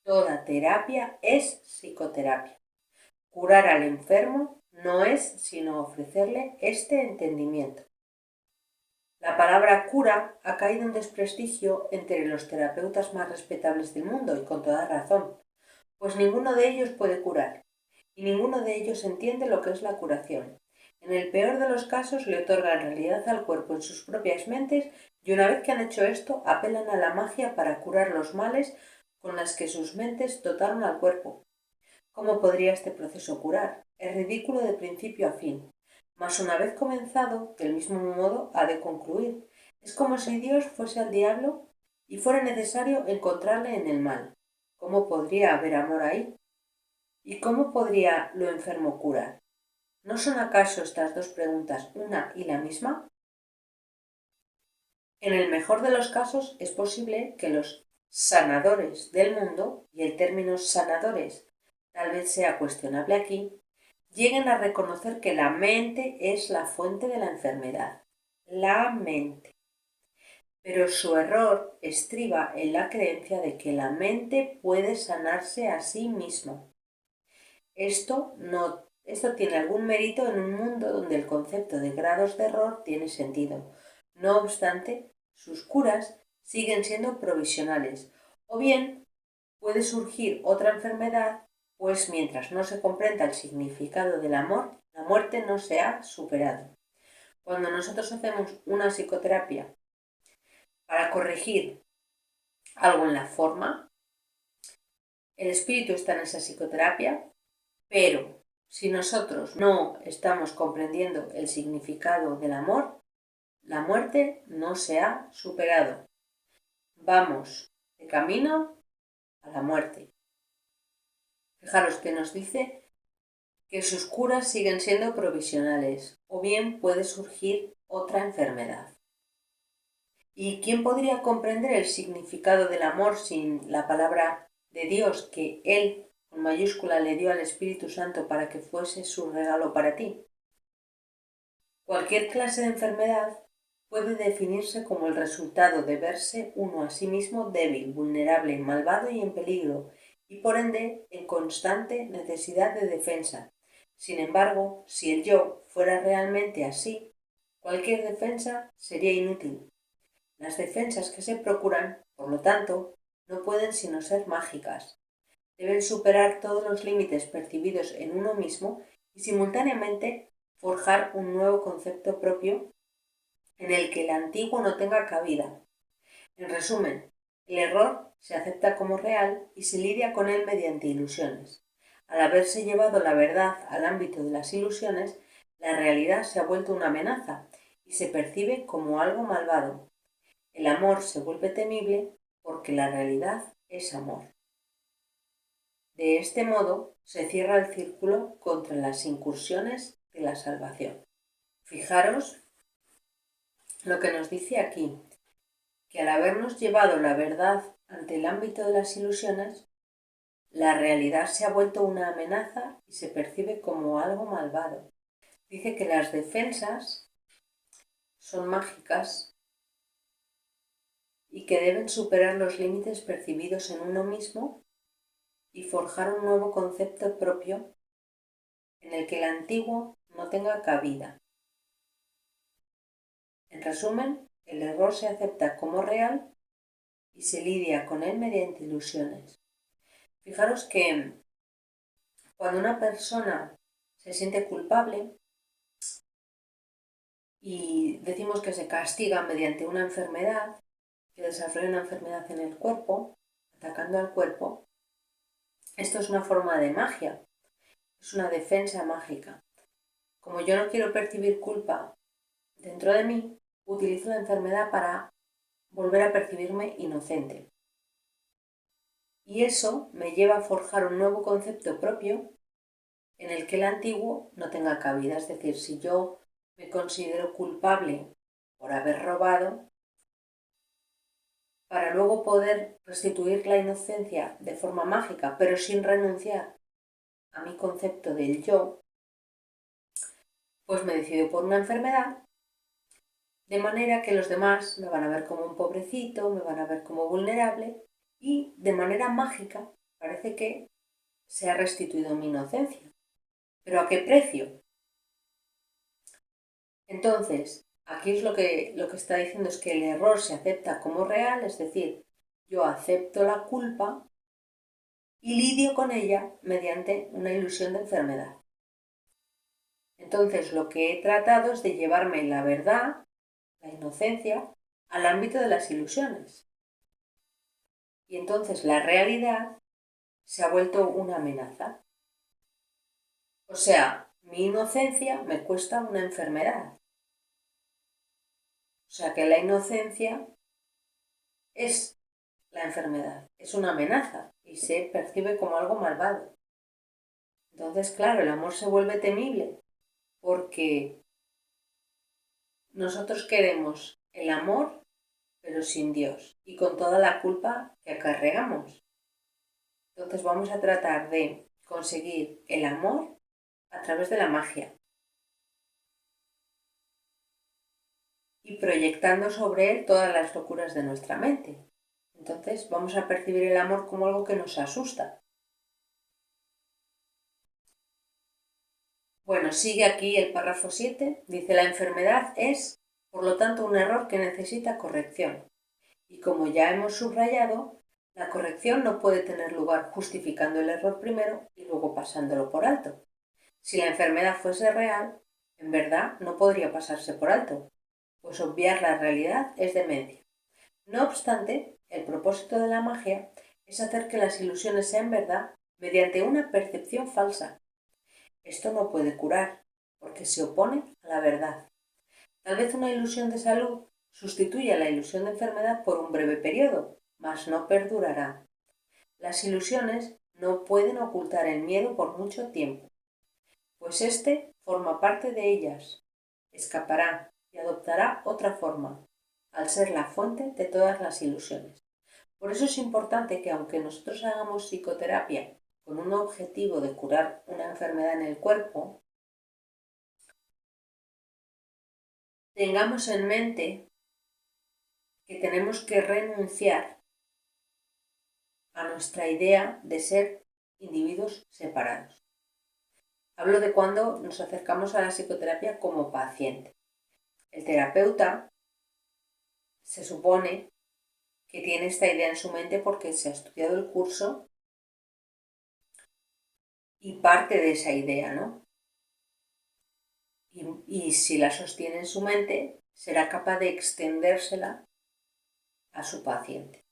toda terapia es psicoterapia. Curar al enfermo no es sino ofrecerle este entendimiento. La palabra cura ha caído en desprestigio entre los terapeutas más respetables del mundo, y con toda razón, pues ninguno de ellos puede curar, y ninguno de ellos entiende lo que es la curación. En el peor de los casos le otorgan realidad al cuerpo en sus propias mentes, y una vez que han hecho esto, apelan a la magia para curar los males con las que sus mentes dotaron al cuerpo. ¿Cómo podría este proceso curar? Es ridículo de principio a fin. Mas una vez comenzado, del mismo modo ha de concluir. Es como si Dios fuese al diablo y fuera necesario encontrarle en el mal. ¿Cómo podría haber amor ahí? ¿Y cómo podría lo enfermo curar? ¿No son acaso estas dos preguntas una y la misma? En el mejor de los casos es posible que los sanadores del mundo, y el término sanadores tal vez sea cuestionable aquí, lleguen a reconocer que la mente es la fuente de la enfermedad. La mente. Pero su error estriba en la creencia de que la mente puede sanarse a sí misma. Esto tiene algún mérito en un mundo donde el concepto de grados de error tiene sentido. No obstante, sus curas siguen siendo provisionales, o bien puede surgir otra enfermedad, pues mientras no se comprenda el significado del amor, la muerte no se ha superado. Cuando nosotros hacemos una psicoterapia para corregir algo en la forma, el espíritu está en esa psicoterapia, pero si nosotros no estamos comprendiendo el significado del amor, la muerte no se ha superado. Vamos de camino a la muerte. Fijaros que nos dice que sus curas siguen siendo provisionales, o bien puede surgir otra enfermedad. ¿Y quién podría comprender el significado del amor sin la palabra de Dios que Él, con mayúscula, le dio al Espíritu Santo para que fuese su regalo para ti? Cualquier clase de enfermedad puede definirse como el resultado de verse uno a sí mismo débil, vulnerable, malvado y en peligro, y por ende en constante necesidad de defensa. Sin embargo, si el yo fuera realmente así, cualquier defensa sería inútil. Las defensas que se procuran, por lo tanto, no pueden sino ser mágicas. Deben superar todos los límites percibidos en uno mismo y simultáneamente forjar un nuevo concepto propio en el que el antiguo no tenga cabida. En resumen, el error se acepta como real y se lidia con él mediante ilusiones. Al haberse llevado la verdad al ámbito de las ilusiones, la realidad se ha vuelto una amenaza y se percibe como algo malvado. El amor se vuelve temible porque la realidad es amor. De este modo se cierra el círculo contra las incursiones de la salvación. Fijaros lo que nos dice aquí, que al habernos llevado la verdad ante el ámbito de las ilusiones, la realidad se ha vuelto una amenaza y se percibe como algo malvado. Dice que las defensas son mágicas y que deben superar los límites percibidos en uno mismo y forjar un nuevo concepto propio en el que el antiguo no tenga cabida. En resumen, el error se acepta como real y se lidia con él mediante ilusiones. Fijaros que cuando una persona se siente culpable y decimos que se castiga mediante una enfermedad, que desarrolla una enfermedad en el cuerpo, atacando al cuerpo, esto es una forma de magia, es una defensa mágica. Como yo no quiero percibir culpa dentro de mí, utilizo la enfermedad para volver a percibirme inocente. Y eso me lleva a forjar un nuevo concepto propio en el que el antiguo no tenga cabida. Es decir, si yo me considero culpable por haber robado, para luego poder restituir la inocencia de forma mágica, pero sin renunciar a mi concepto del yo, pues me decido por una enfermedad, de manera que los demás me van a ver como un pobrecito, me van a ver como vulnerable y de manera mágica parece que se ha restituido mi inocencia. ¿Pero a qué precio? Entonces, aquí es lo que está diciendo es que el error se acepta como real, es decir, yo acepto la culpa y lidio con ella mediante una ilusión de enfermedad. Entonces, lo que he tratado es de llevarme la verdad, la inocencia, al ámbito de las ilusiones. Y entonces la realidad se ha vuelto una amenaza. O sea, mi inocencia me cuesta una enfermedad. O sea que la inocencia es la enfermedad, es una amenaza y se percibe como algo malvado. Entonces, claro, el amor se vuelve temible porque nosotros queremos el amor pero sin Dios y con toda la culpa que acarreamos. Entonces vamos a tratar de conseguir el amor a través de la magia y proyectando sobre él todas las locuras de nuestra mente. Entonces vamos a percibir el amor como algo que nos asusta. Bueno, sigue aquí el párrafo 7. Dice, la enfermedad es, por lo tanto, un error que necesita corrección. Y como ya hemos subrayado, la corrección no puede tener lugar justificando el error primero y luego pasándolo por alto. Si la enfermedad fuese real, en verdad no podría pasarse por alto, pues obviar la realidad es demencia. No obstante, el propósito de la magia es hacer que las ilusiones sean verdad mediante una percepción falsa. Esto no puede curar, porque se opone a la verdad. Tal vez una ilusión de salud sustituya la ilusión de enfermedad por un breve periodo, mas no perdurará. Las ilusiones no pueden ocultar el miedo por mucho tiempo, pues éste forma parte de ellas. Escapará y adoptará otra forma, al ser la fuente de todas las ilusiones. Por eso es importante que aunque nosotros hagamos psicoterapia con un objetivo de curar una enfermedad en el cuerpo, tengamos en mente que tenemos que renunciar a nuestra idea de ser individuos separados. Hablo de cuando nos acercamos a la psicoterapia como paciente. El terapeuta se supone que tiene esta idea en su mente porque se ha estudiado el curso y parte de esa idea, ¿no? Y si la sostiene en su mente, será capaz de extendérsela a su paciente.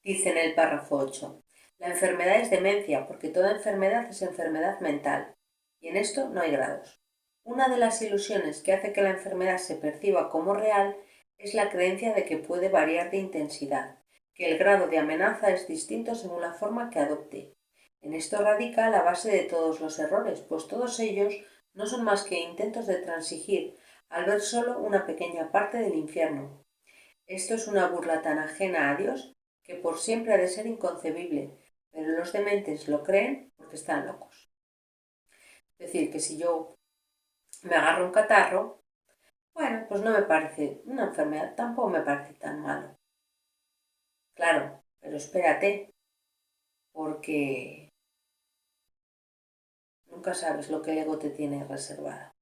Dice en el párrafo 8, la enfermedad es demencia porque toda enfermedad es enfermedad mental y en esto no hay grados. Una de las ilusiones que hace que la enfermedad se perciba como real es la creencia de que puede variar de intensidad, que el grado de amenaza es distinto según la forma que adopte. En esto radica la base de todos los errores, pues todos ellos no son más que intentos de transigir al ver solo una pequeña parte del infierno. Esto es una burla tan ajena a Dios que por siempre ha de ser inconcebible, pero los dementes lo creen porque están locos. Es decir, que si yo me agarro un catarro, bueno, pues no me parece una enfermedad, tampoco me parece tan malo. Claro, pero espérate, porque nunca sabes lo que el ego te tiene reservado.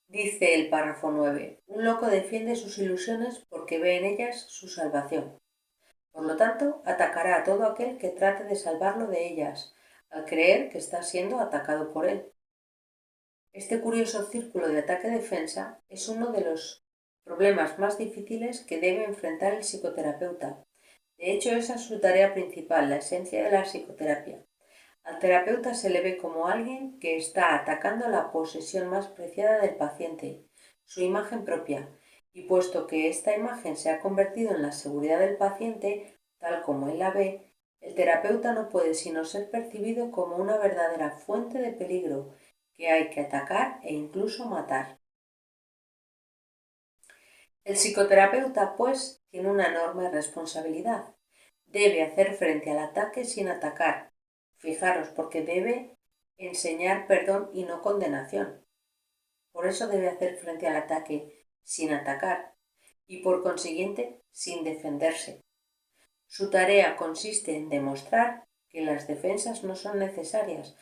Dice el párrafo 9, un loco defiende sus ilusiones porque ve en ellas su salvación. Por lo tanto, atacará a todo aquel que trate de salvarlo de ellas, al creer que está siendo atacado por él. Este curioso círculo de ataque-defensa es uno de los problemas más difíciles que debe enfrentar el psicoterapeuta. De hecho, esa es su tarea principal, la esencia de la psicoterapia. Al terapeuta se le ve como alguien que está atacando la posesión más preciada del paciente, su imagen propia, y puesto que esta imagen se ha convertido en la seguridad del paciente, tal como él la ve, el terapeuta no puede sino ser percibido como una verdadera fuente de peligro que hay que atacar e incluso matar. El psicoterapeuta, pues, tiene una enorme responsabilidad. Debe hacer frente al ataque sin atacar. Fijaros, porque debe enseñar perdón y no condenación. Por eso debe hacer frente al ataque sin atacar y por consiguiente sin defenderse. Su tarea consiste en demostrar que las defensas no son necesarias.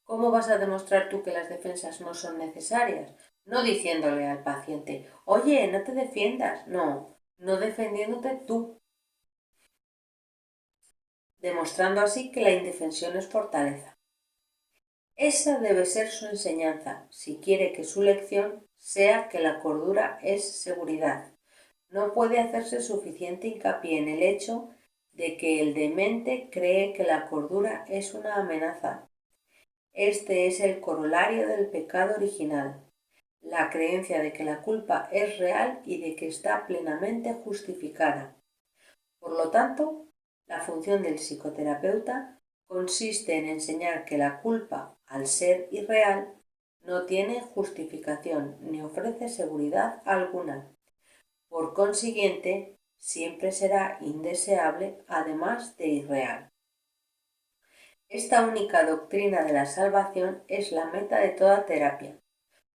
¿Cómo vas a demostrar tú que las defensas no son necesarias? No diciéndole al paciente, oye, no te defiendas. No, no defendiéndote tú, demostrando así que la indefensión es fortaleza. Esa debe ser su enseñanza, si quiere que su lección sea que la cordura es seguridad. No puede hacerse suficiente hincapié en el hecho de que el demente cree que la cordura es una amenaza. Este es el corolario del pecado original, la creencia de que la culpa es real y de que está plenamente justificada. Por lo tanto, la función del psicoterapeuta consiste en enseñar que la culpa, al ser irreal, no tiene justificación ni ofrece seguridad alguna. Por consiguiente, siempre será indeseable, además de irreal. Esta única doctrina de la salvación es la meta de toda terapia,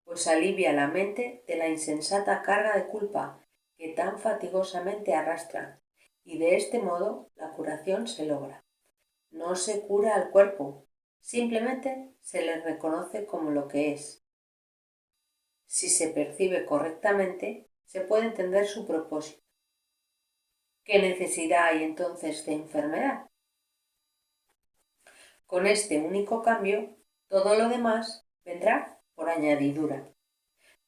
pues alivia la mente de la insensata carga de culpa que tan fatigosamente arrastra, y de este modo la curación se logra. No se cura al cuerpo, simplemente se le reconoce como lo que es. Si se percibe correctamente, se puede entender su propósito. ¿Qué necesidad hay entonces de enfermedad? Con este único cambio, todo lo demás vendrá por añadidura.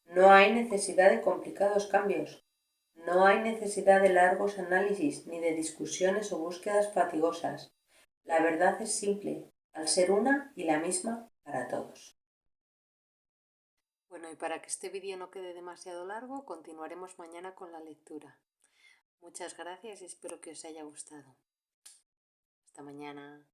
No hay necesidad de complicados cambios. No hay necesidad de largos análisis ni de discusiones o búsquedas fatigosas. La verdad es simple, al ser una y la misma para todos. Bueno, y para que este vídeo no quede demasiado largo, continuaremos mañana con la lectura. Muchas gracias y espero que os haya gustado. Hasta mañana.